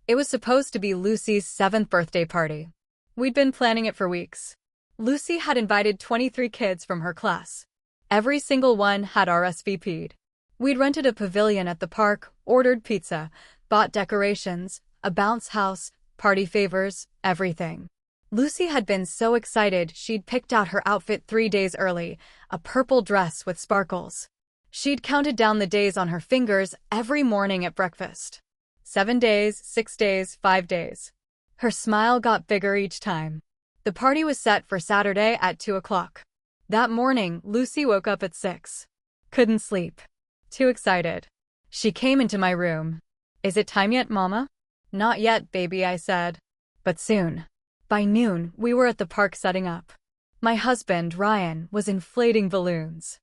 It was supposed to be Lucy's 7th birthday party. We'd been planning it for weeks. Lucy had invited 23 kids from her class. Every single one had RSVP'd. We'd rented a pavilion at the park, ordered pizza, bought decorations, a bounce house, party favors, everything. Lucy had been so excited she'd picked out her outfit 3 days early, a purple dress with sparkles. She'd counted down the days on her fingers every morning at breakfast. 7 days, 6 days, 5 days. Her smile got bigger each time. The party was set for Saturday at 2 o'clock. That morning, Lucy woke up at 6. Couldn't sleep. Too excited. She came into my room. "Is it time yet, Mama?" "Not yet, baby," I said. "But soon." By noon, we were at the park setting up. My husband, Ryan, was inflating balloons.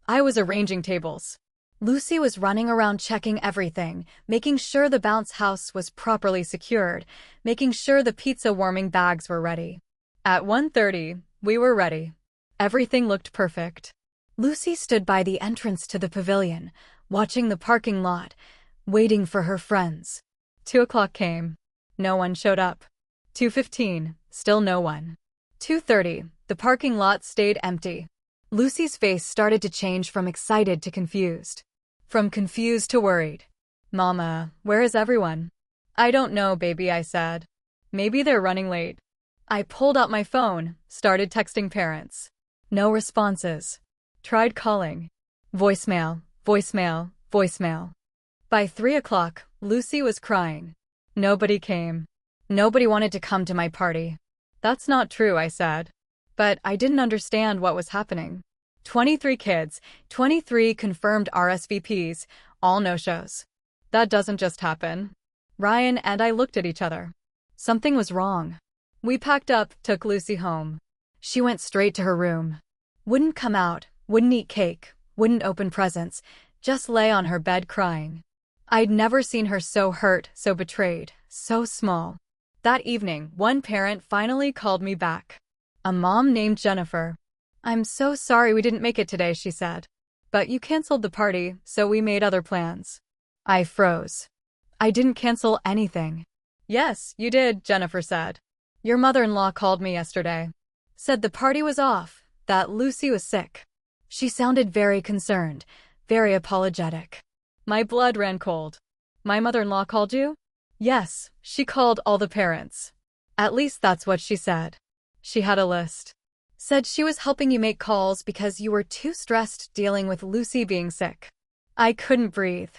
I was arranging tables. Lucy was running around checking everything, making sure the bounce house was properly secured, making sure the pizza warming bags were ready. At 1:30, we were ready. Everything looked perfect. Lucy stood by the entrance to the pavilion, watching the parking lot, waiting for her friends. 2 o'clock came. No one showed up. 2:15, still no one. 2:30, the parking lot stayed empty. Lucy's face started to change from excited to confused. From confused to worried. "Mama, where is everyone?" "I don't know, baby," I said. "Maybe they're running late." I pulled out my phone, started texting parents. No responses. Tried calling. Voicemail, voicemail, voicemail. By 3 o'clock, Lucy was crying. Nobody came. Nobody wanted to come to my party. "That's not true," I said. But I didn't understand what was happening. 23 kids, 23 confirmed RSVPs, all no-shows. That doesn't just happen. Ryan and I looked at each other. Something was wrong. We packed up, took Lucy home. She went straight to her room. Wouldn't come out, wouldn't eat cake, wouldn't open presents, just lay on her bed crying. I'd never seen her so hurt, so betrayed, so small. That evening, one parent finally called me back. A mom named Jennifer. "I'm so sorry we didn't make it today," she said. "But you canceled the party, so we made other plans." I froze. "I didn't cancel anything." "Yes, you did," Jennifer said. "Your mother-in-law called me yesterday. Said the party was off, that Lucy was sick." She sounded very concerned, very apologetic. My blood ran cold. "My mother-in-law called you?" "Yes, she called all the parents. At least that's what she said. She had a list. Said she was helping you make calls because you were too stressed dealing with Lucy being sick." I couldn't breathe.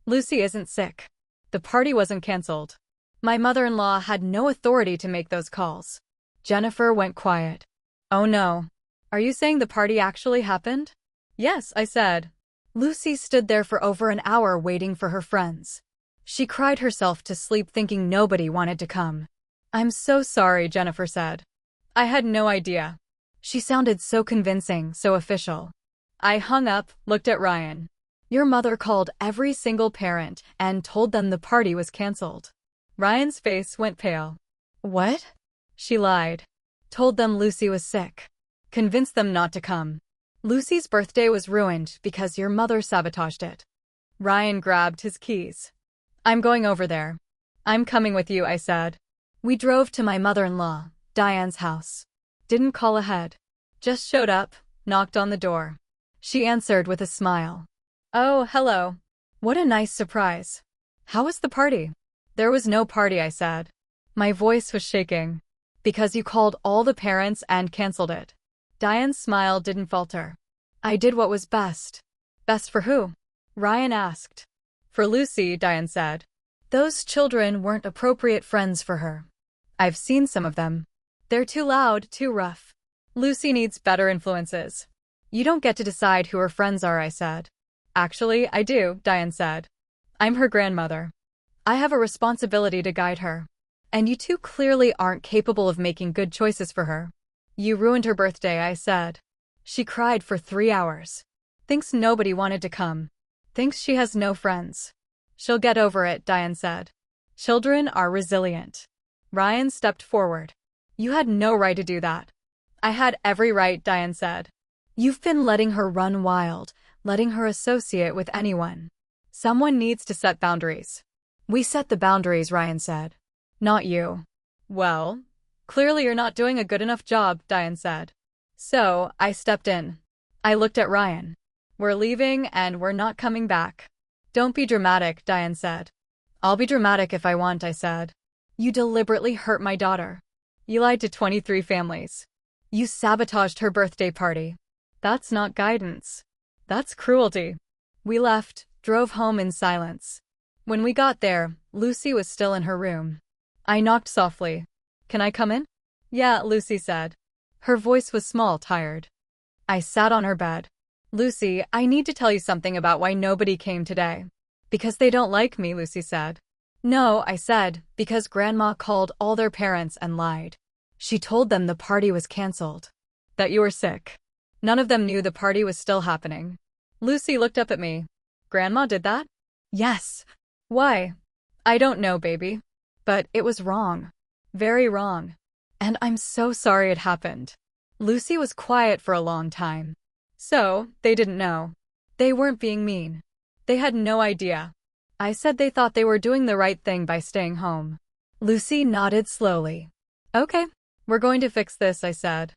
Lucy isn't sick. The party wasn't canceled. My mother-in-law had no authority to make those calls. Jennifer went quiet. "Oh no. Are you saying the party actually happened?" "Yes," I said. Lucy stood there for over an hour waiting for her friends. She cried herself to sleep thinking nobody wanted to come. "I'm so sorry," Jennifer said. "I had no idea." She sounded so convincing, so official. I hung up, looked at Ryan. "Your mother called every single parent and told them the party was canceled." Ryan's face went pale. "What?" "She lied. Told them Lucy was sick. Convinced them not to come. Lucy's birthday was ruined because your mother sabotaged it." Ryan grabbed his keys. "I'm going over there." "I'm coming with you," I said. We drove to my mother-in-law, Diane's house. Didn't call ahead. Just showed up, knocked on the door. She answered with a smile. "Oh, hello. What a nice surprise. How was the party?" "There was no party," I said. My voice was shaking. "Because you called all the parents and canceled it." Diane's smile didn't falter. "I did what was best." "Best for who?" Ryan asked. "For Lucy," Diane said. "Those children weren't appropriate friends for her. I've seen some of them. They're too loud, too rough. Lucy needs better influences." "You don't get to decide who her friends are," I said. "Actually, I do," Diane said. "I'm her grandmother. I have a responsibility to guide her. And you two clearly aren't capable of making good choices for her." "You ruined her birthday," I said. "She cried for 3 hours. Thinks nobody wanted to come. Thinks she has no friends." "She'll get over it," Diane said. "Children are resilient." Ryan stepped forward. "You had no right to do that." "I had every right," Diane said. "You've been letting her run wild, letting her associate with anyone. Someone needs to set boundaries." We set the boundaries, Ryan said. Not you. Well, clearly you're not doing a good enough job, Diane said. So, I stepped in. I looked at Ryan. We're leaving and we're not coming back. Don't be dramatic, Diane said. I'll be dramatic if I want, I said. You deliberately hurt my daughter. You lied to 23 families. You sabotaged her birthday party. That's not guidance. That's cruelty. We left, drove home in silence. When we got there, Lucy was still in her room. I knocked softly. Can I come in? Yeah, Lucy said. Her voice was small, tired. I sat on her bed. Lucy, I need to tell you something about why nobody came today. Because they don't like me, Lucy said. No, I said, because Grandma called all their parents and lied. She told them the party was canceled. That you were sick. None of them knew the party was still happening. Lucy looked up at me. Grandma did that? Yes. Why? I don't know, baby. But it was wrong. Very wrong. And I'm so sorry it happened. Lucy was quiet for a long time. So, they didn't know. They weren't being mean. They had no idea. I said they thought they were doing the right thing by staying home. Lucy nodded slowly. Okay, we're going to fix this, I said.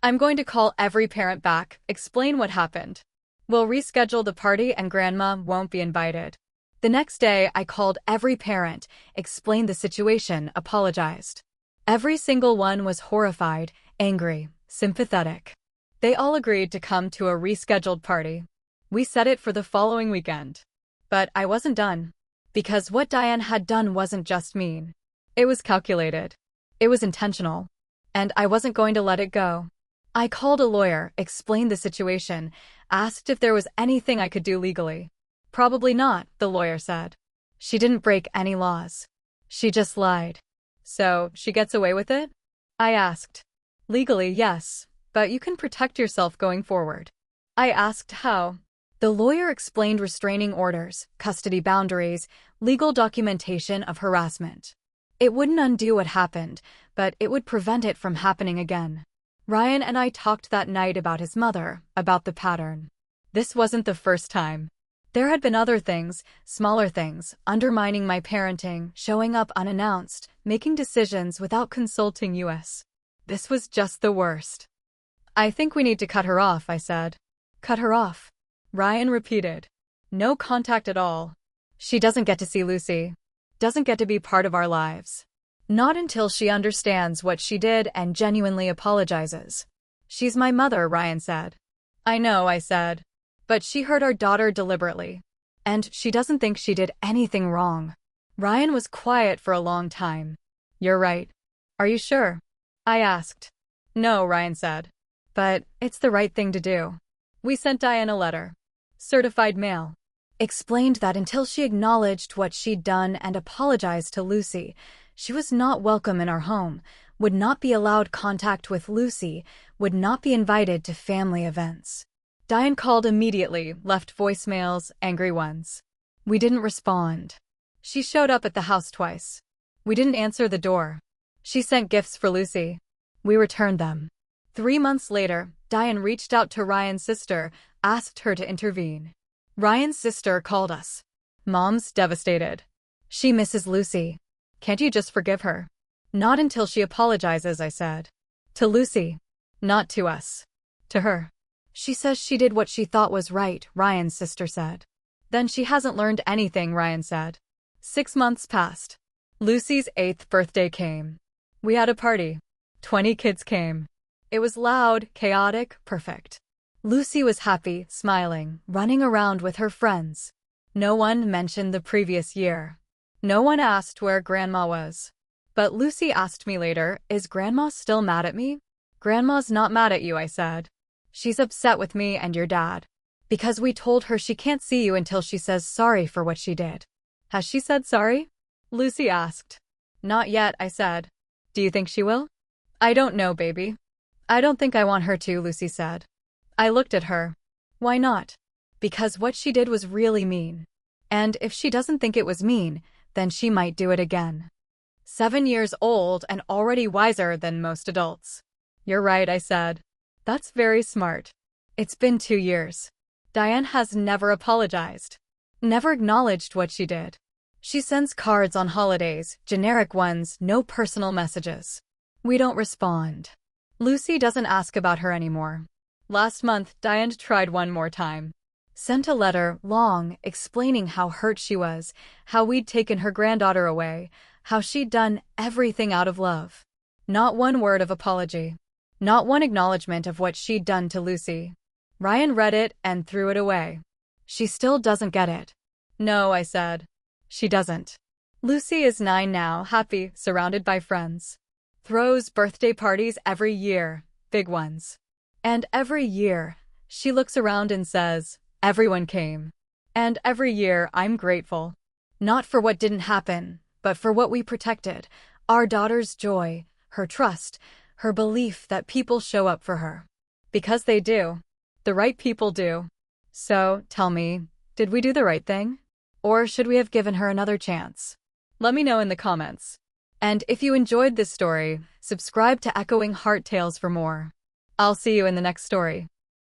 I'm going to call every parent back, explain what happened. We'll reschedule the party and Grandma won't be invited. The next day, I called every parent, explained the situation, apologized. Every single one was horrified, angry, sympathetic. They all agreed to come to a rescheduled party. We set it for the following weekend. But I wasn't done. Because what Diane had done wasn't just mean. It was calculated. It was intentional. And I wasn't going to let it go. I called a lawyer, explained the situation, asked if there was anything I could do legally. Probably not, the lawyer said. She didn't break any laws. She just lied. So, she gets away with it? I asked. Legally, yes, but you can protect yourself going forward. I asked how. The lawyer explained restraining orders, custody boundaries, legal documentation of harassment. It wouldn't undo what happened, but it would prevent it from happening again. Ryan and I talked that night about his mother, about the pattern. This wasn't the first time. There had been other things, smaller things, undermining my parenting, showing up unannounced, making decisions without consulting us. This was just the worst. I think we need to cut her off, I said. Cut her off. Ryan repeated. No contact at all. She doesn't get to see Lucy. Doesn't get to be part of our lives. Not until she understands what she did and genuinely apologizes. She's my mother, Ryan said. I know, I said. But she hurt our daughter deliberately. And she doesn't think she did anything wrong. Ryan was quiet for a long time. You're right. Are you sure? I asked. No, Ryan said. But it's the right thing to do. We sent Diane a letter. Certified mail. Explained that until she acknowledged what she'd done and apologized to Lucy, she was not welcome in our home, would not be allowed contact with Lucy, would not be invited to family events. Diane called immediately, left voicemails, angry ones. We didn't respond. She showed up at the house twice. We didn't answer the door. She sent gifts for Lucy. We returned them. 3 months later, Diane reached out to Ryan's sister, asked her to intervene. Ryan's sister called us. Mom's devastated. She misses Lucy. Can't you just forgive her? Not until she apologizes, I said. To Lucy. Not to us. To her. She says she did what she thought was right, Ryan's sister said. Then she hasn't learned anything, Ryan said. 6 months passed. Lucy's 8th birthday came. We had a party. 20 kids came. It was loud, chaotic, perfect. Lucy was happy, smiling, running around with her friends. No one mentioned the previous year. No one asked where Grandma was. But Lucy asked me later, is Grandma still mad at me? Grandma's not mad at you, I said. She's upset with me and your dad. Because we told her she can't see you until she says sorry for what she did. Has she said sorry? Lucy asked. Not yet, I said. Do you think she will? I don't know, baby. I don't think I want her to, Lucy said. I looked at her. Why not? Because what she did was really mean. And if she doesn't think it was mean, then she might do it again. 7 years old and already wiser than most adults. You're right, I said. That's very smart. It's been 2 years. Diane has never apologized. Never acknowledged what she did. She sends cards on holidays, generic ones, no personal messages. We don't respond. Lucy doesn't ask about her anymore. Last month, Diane tried one more time. Sent a letter, long, explaining how hurt she was, how we'd taken her granddaughter away, how she'd done everything out of love. Not one word of apology. Not one acknowledgement of what she'd done to Lucy. Ryan read it and threw it away. She still doesn't get it. No, I said. She doesn't. Lucy is 9 now, happy, surrounded by friends. Throws birthday parties every year, big ones. And every year, she looks around and says, everyone came. And every year, I'm grateful. Not for what didn't happen, but for what we protected. Our daughter's joy, her trust, her belief that people show up for her. Because they do. The right people do. So, tell me, did we do the right thing? Or should we have given her another chance? Let me know in the comments. And if you enjoyed this story, subscribe to Echoing Heart Tales for more. I'll see you in the next story.